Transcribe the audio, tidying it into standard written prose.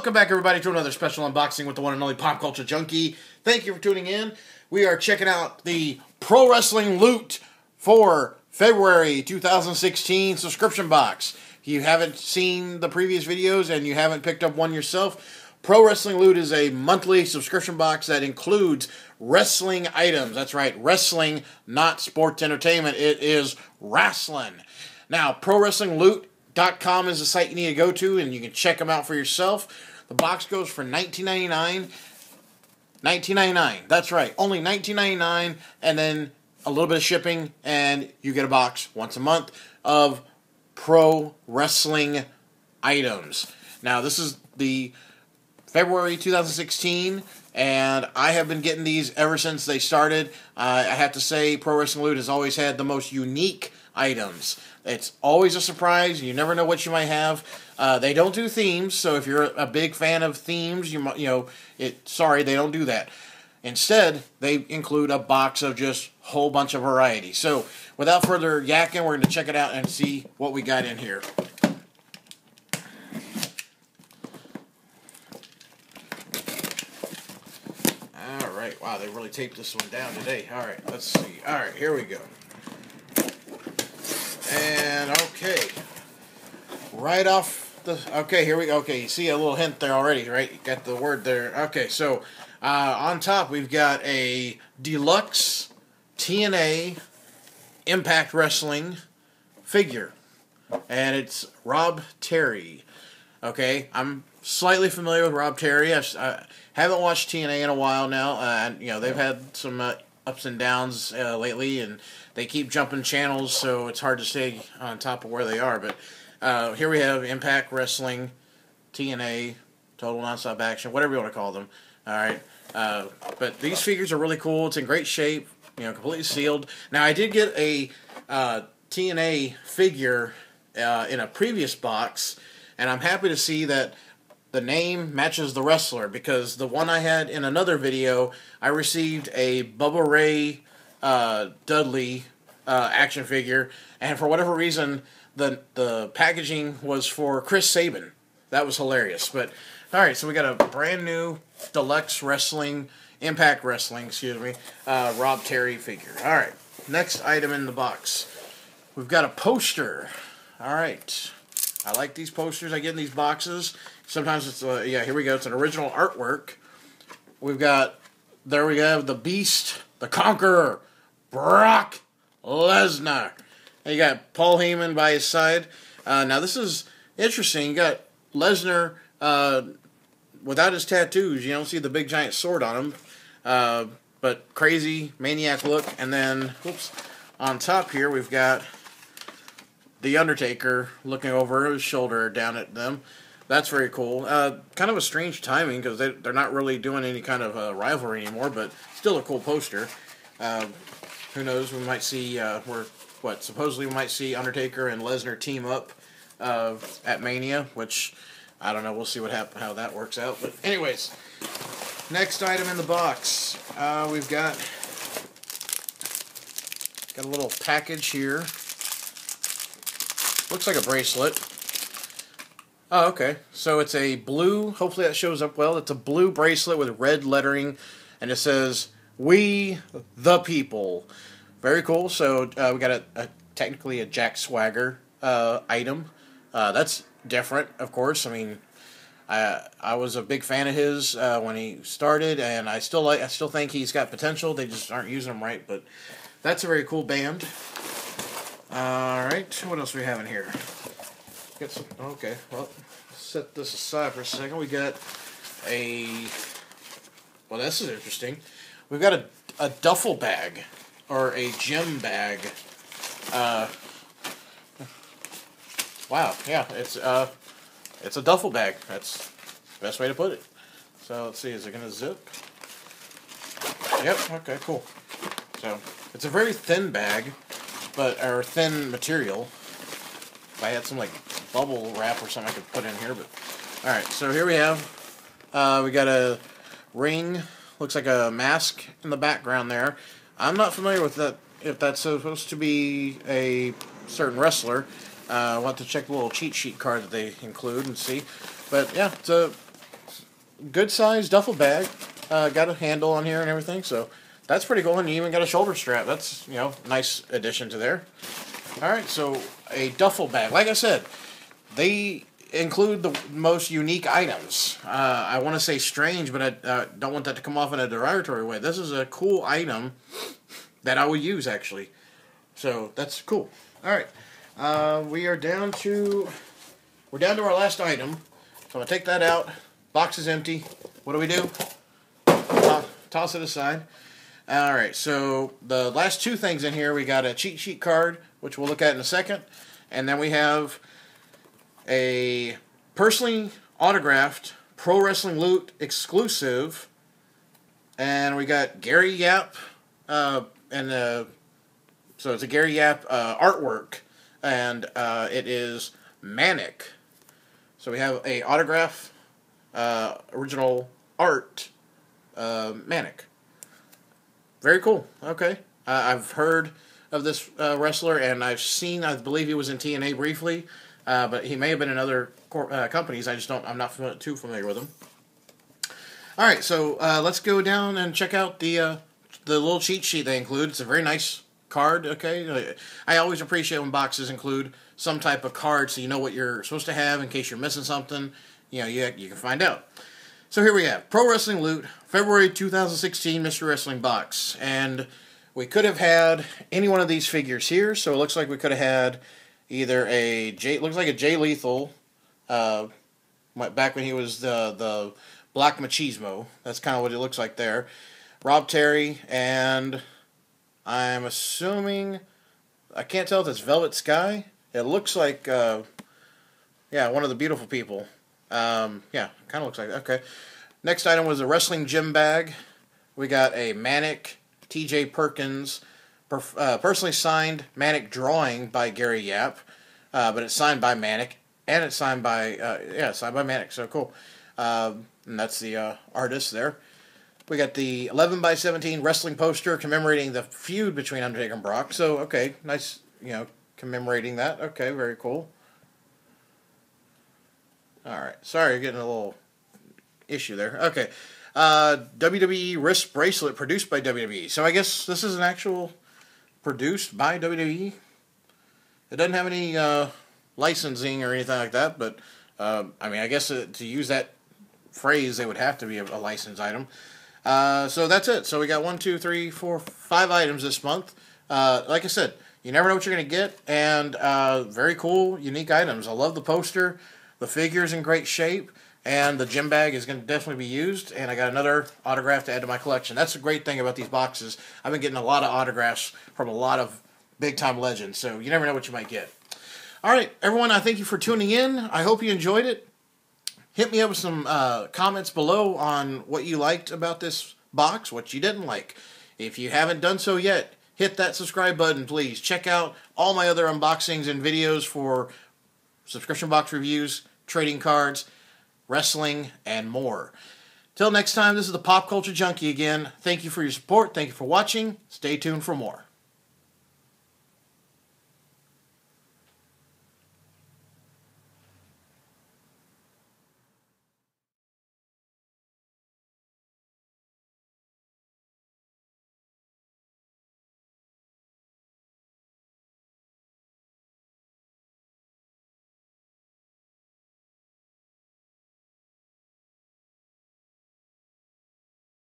Welcome back, everybody, to another special unboxing with the one and only Pop Culture Junkie. Thank you for tuning in. We are checking out the Pro Wrestling Loot for February 2016 subscription box. If you haven't seen the previous videos and you haven't picked up one yourself, Pro Wrestling Loot is a monthly subscription box that includes wrestling items. That's right, wrestling, not sports entertainment. It is wrestling. Now, ProWrestlingLoot.com is the site you need to go to, and you can check them out for yourself. The box goes for $19.99. $19.99. That's right, only $19.99, and then a little bit of shipping, and you get a box once a month of pro wrestling items. Now, this is the February 2016, and I have been getting these ever since they started. I have to say, Pro Wrestling Loot has always had the most unique items. It's always a surprise. You never know what you might have. They don't do themes, so if you're a big fan of themes, sorry, they don't do that. Instead, they include a box of just a whole bunch of variety. So, without further yakking, we're going to check it out and see what we got in here. Alright, wow, they really taped this one down today. Alright, let's see. Alright, here we go. And, okay. Right off the... Okay, here we go. Okay, you see a little hint there already, right? You got the word there. Okay, so, on top we've got a deluxe TNA Impact Wrestling figure. And it's Rob Terry. Okay, I'm slightly familiar with Rob Terry. I haven't watched TNA in a while now. And they've had some ups and downs lately, and they keep jumping channels, so it's hard to stay on top of where they are. But here we have Impact Wrestling, TNA, Total Nonstop Action, whatever you want to call them. All right, but these figures are really cool. It's in great shape, completely sealed. Now, I did get a TNA figure in a previous box, and I'm happy to see that the name matches the wrestler, because the one I had in another video, I received a Bubba Ray Dudley action figure, and for whatever reason, the packaging was for Chris Sabin. That was hilarious. But alright, so we got a brand new Deluxe Wrestling, Impact Wrestling, Rob Terry figure. Alright, next item in the box. We've got a poster. Alright, I like these posters I get in these boxes. Sometimes it's, here we go, it's an original artwork. There we have the Beast, the Conqueror, Brock Lesnar. And you got Paul Heyman by his side. Now this is interesting. You got Lesnar without his tattoos. You don't see the big giant sword on him. But crazy, maniac look. And then, on top here we've got The Undertaker looking over his shoulder down at them. That's very cool. Kind of a strange timing, because they're not really doing any kind of rivalry anymore, but still a cool poster. Who knows? We might see supposedly we might see Undertaker and Lesnar team up at Mania, which I don't know. We'll see how that works out. But anyways, next item in the box, we've got a little package here. Looks like a bracelet. Oh, okay. So it's a blue, hopefully that shows up well, it's a blue bracelet with red lettering, and it says, "We the People." Very cool. So we got technically a Jack Swagger item. That's different, of course. I mean, I was a big fan of his when he started, and I still think he's got potential. They just aren't using him right, but that's a very cool band. Alright, what else do we have in here? Okay, well, set this aside for a second. We got well, this is interesting. We've got a duffel bag, or a gym bag. Wow, yeah, it's a duffel bag. That's the best way to put it. So, let's see, is it going to zip? Yep, okay, cool. So, it's a very thin bag, or thin material. If I had some, bubble wrap or something I could put in here, but... Alright, so here we have, we got a ring, looks like a mask in the background there. I'm not familiar with that, if that's supposed to be a certain wrestler. I'll have to check the little cheat sheet card that they include and see. But yeah, it's a good size duffel bag. Got a handle on here and everything, so that's pretty cool. And you even got a shoulder strap. That's, you know, nice addition to there. All right, so a duffel bag. Like I said, they include the most unique items. I want to say strange, but I don't want that to come off in a derogatory way. This is a cool item that I would use, actually. So that's cool. All right, we're down to our last item. So I'm gonna take that out. Box is empty. What do? Toss it aside. All right, so the last two things in here, we got a cheat sheet card, which we'll look at in a second, and then we have a personally autographed Pro Wrestling Loot exclusive, and we got Gary Yap, so it's a Gary Yap artwork, and it is Manic. So we have a autograph, original art, Manic. Very cool. Okay, I've heard of this wrestler, and I've seen. I believe he was in TNA briefly. But he may have been in other companies. I'm not too familiar with him. All right, so let's go down and check out the little cheat sheet they include. It's a very nice card. Okay, I always appreciate when boxes include some type of card, so you know what you're supposed to have in case you're missing something. You know, you can find out. So here we have Pro Wrestling Loot, February 2016 Mr. Wrestling Box, and we could have had any one of these figures here. So it looks like we could have had either looks like a Jay Lethal, back when he was the Black Machismo. That's kind of what it looks like there. Rob Terry, and I'm assuming, I can't tell if it's Velvet Sky. It looks like, one of the beautiful people. Kind of looks like, okay. Next item was a wrestling gym bag. We got a Manic TJ Perkins, personally signed Manic drawing by Gary Yap, but it's signed by Manic, and it's signed by Manic. So cool. And that's the artist there. We got the 11x17 wrestling poster commemorating the feud between Undertaker and Brock. So okay, nice, commemorating that. Okay, very cool. All right, sorry, you're getting a little issue there. Okay, WWE wrist bracelet produced by WWE. So I guess this is an actual produced by WWE. It doesn't have any licensing or anything like that, but I guess to use that phrase, they would have to be a licensed item. So that's it. So we got 1, 2, 3, 4, 5 items this month. Like I said, you never know what you're going to get, and very cool, unique items. I love the poster. The figure's in great shape, and the gym bag is going to definitely be used, and I got another autograph to add to my collection. That's the great thing about these boxes. I've been getting a lot of autographs from a lot of big-time legends, so you never know what you might get. All right, everyone, I thank you for tuning in. I hope you enjoyed it. Hit me up with some comments below on what you liked about this box, what you didn't like. If you haven't done so yet, hit that subscribe button, please. Check out all my other unboxings and videos for subscription box reviews, trading cards, wrestling, and more. Till next time, this is the Pop Culture Junkie again. Thank you for your support. Thank you for watching. Stay tuned for more.